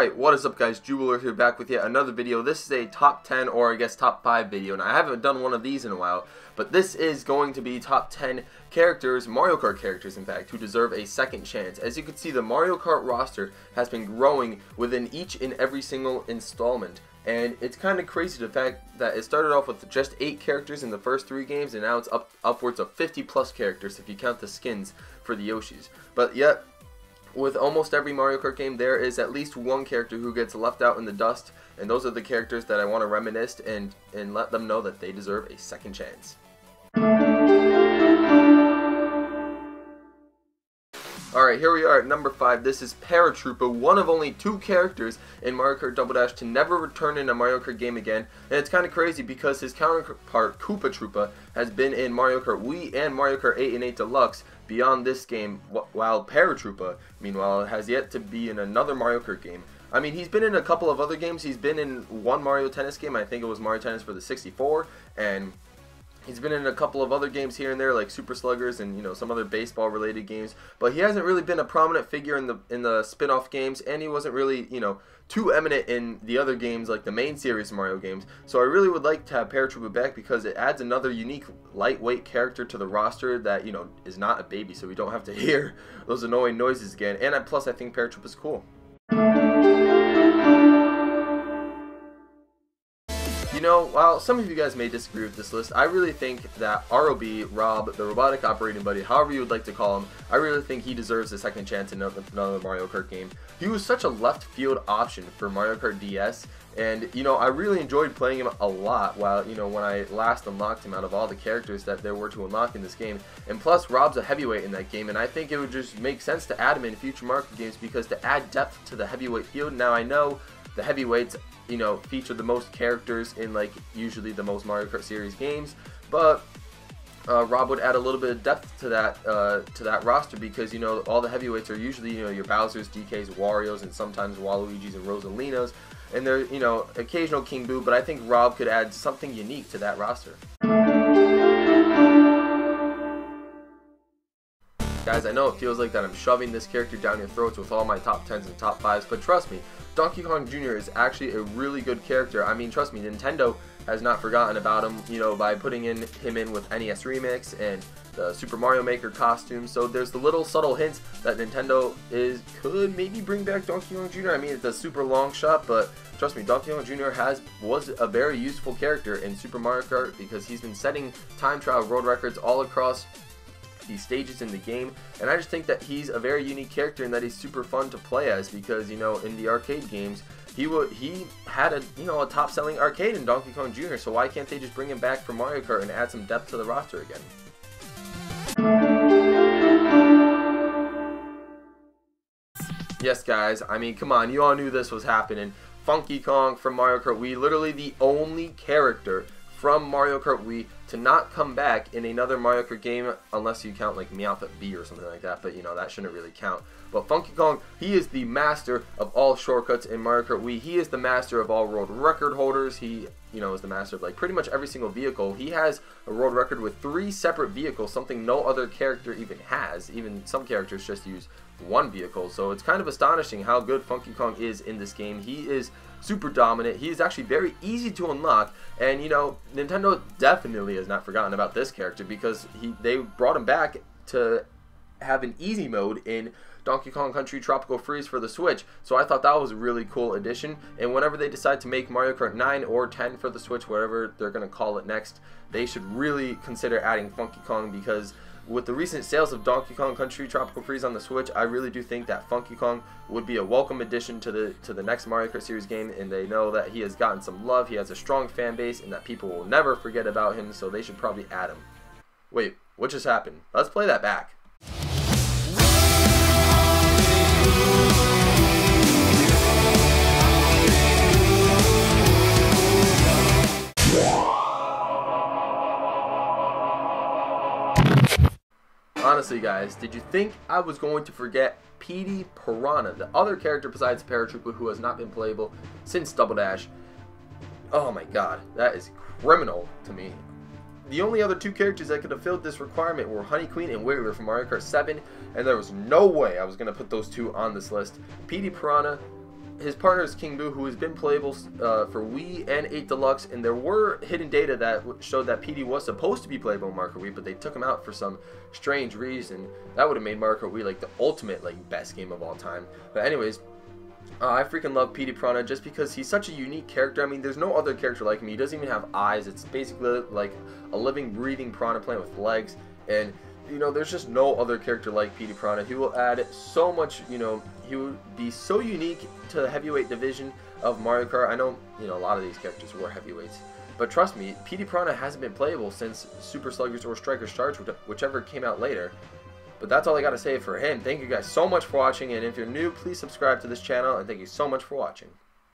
Alright, what is up guys, GWalers here back with yet another video. This is a top 10 or I guess top 5 video, and I haven't done one of these in a while, but this is going to be top 10 characters, Mario Kart characters in fact, who deserve a second chance. As you can see, the Mario Kart roster has been growing within each and every single installment, and it's kind of crazy the fact that it started off with just 8 characters in the first 3 games, and now it's upwards of 50 plus characters if you count the skins for the Yoshis. But yet, with almost every Mario Kart game, there is at least one character who gets left out in the dust, and those are the characters that I want to reminisce and let them know that they deserve a second chance. Alright, here we are at number 5. This is Paratrooper, one of only 2 characters in Mario Kart Double Dash to never return in a Mario Kart game again. And it's kind of crazy because his counterpart, Koopa Troopa, has been in Mario Kart Wii and Mario Kart 8 and 8 Deluxe beyond this game, while Paratrooper, meanwhile, has yet to be in another Mario Kart game. I mean, he's been in a couple of other games. He's been in one Mario Tennis game. I think it was Mario Tennis for the 64, and he's been in a couple of other games here and there, like Super Sluggers and, you know, some other baseball-related games. But he hasn't really been a prominent figure in the spin-off games, and he wasn't really, you know, too eminent in the other games, like the main series Mario games. So I really would like to have Paratrooper back because it adds another unique, lightweight character to the roster that, you know, is not a baby, so we don't have to hear those annoying noises again. And plus, I think Paratrooper is cool. You know, while some of you guys may disagree with this list, I really think that Rob, the robotic operating buddy, however you would like to call him, I really think he deserves a second chance in another Mario Kart game. He was such a left field option for Mario Kart DS, and, you know, I really enjoyed playing him a lot while, you know, when I last unlocked him out of all the characters that there were to unlock in this game. And plus, Rob's a heavyweight in that game, and I think it would just make sense to add him in future Mario Kart games because to add depth to the heavyweight field. Now, I know the heavyweights, you know, feature the most characters in, like, usually the most Mario Kart series games, but Rob would add a little bit of depth to that roster because, you know, all the heavyweights are usually, you know, your Bowsers, DKs, Warios, and sometimes Waluigis and Rosalinas, and they're, you know, occasional King Boo, but I think Rob could add something unique to that roster. Guys, I know it feels like that I'm shoving this character down your throats with all my top 10s and top 5s, but trust me, Donkey Kong Jr. is actually a really good character. I mean, trust me, Nintendo has not forgotten about him, you know, by putting him in with NES Remix and the Super Mario Maker costume. So there's the little subtle hints that Nintendo could maybe bring back Donkey Kong Jr. I mean, it's a super long shot, but trust me, Donkey Kong Jr. was a very useful character in Super Mario Kart because he's been setting time trial world records all across these stages in the game, and I just think that he's a very unique character and that he's super fun to play as because, you know, in the arcade games he had a, you know, a top selling arcade in Donkey Kong Jr., so why can't they just bring him back for Mario Kart and add some depth to the roster again? Yes guys, I mean, come on, you all knew this was happening. Funky Kong from Mario Kart Wii, literally the only character from Mario Kart Wii to not come back in another Mario Kart game, unless you count like Meowth B or something like that, but you know, that shouldn't really count. But Funky Kong, he is the master of all shortcuts in Mario Kart Wii. He is the master of all world record holders. He, you know, is the master of like pretty much every single vehicle. He has a world record with 3 separate vehicles, something no other character even has. Even some characters just use one vehicle, so it's kind of astonishing how good Funky Kong is in this game. He is super dominant. He is actually very easy to unlock, and, you know, Nintendo definitely has not forgotten about this character because they brought him back to have an easy mode in Donkey Kong Country Tropical Freeze for the Switch, so I thought that was a really cool addition. And whenever they decide to make Mario Kart 9 or 10 for the Switch, whatever they're going to call it next, they should really consider adding Funky Kong because with the recent sales of Donkey Kong Country Tropical Freeze on the Switch, I really do think that Funky Kong would be a welcome addition to the next Mario Kart series game, and they know that he has gotten some love, he has a strong fan base, and that people will never forget about him, so they should probably add him. Wait, what just happened? Let's play that back. Honestly guys, did you think I was going to forget Piranha, the other character besides Paratrooper who has not been playable since Double Dash? Oh my god, that is criminal to me. The only other 2 characters that could have filled this requirement were Honey Queen and Wiggler from Mario Kart 7, and there was no way I was going to put those 2 on this list. Piranha his partner is King Boo, who has been playable for Wii and 8 Deluxe, and there were hidden data that showed that PD was supposed to be playable in Mario Kart Wii, but they took him out for some strange reason. That would have made Mario Kart Wii like the ultimate best game of all time. But anyways, I freaking love PD Piranha just because he's such a unique character. I mean, there's no other character like him. He doesn't even have eyes. It's basically like a living, breathing piranha plant with legs. And, you know, there's just no other character like PD Piranha. He will add so much, you know, he would be so unique to the heavyweight division of Mario Kart. I know, you know, a lot of these characters were heavyweights. But trust me, PD Piranha hasn't been playable since Super Sluggers or Striker's Charge, whichever came out later. But that's all I got to say for him. Thank you guys so much for watching, and if you're new, please subscribe to this channel, and thank you so much for watching.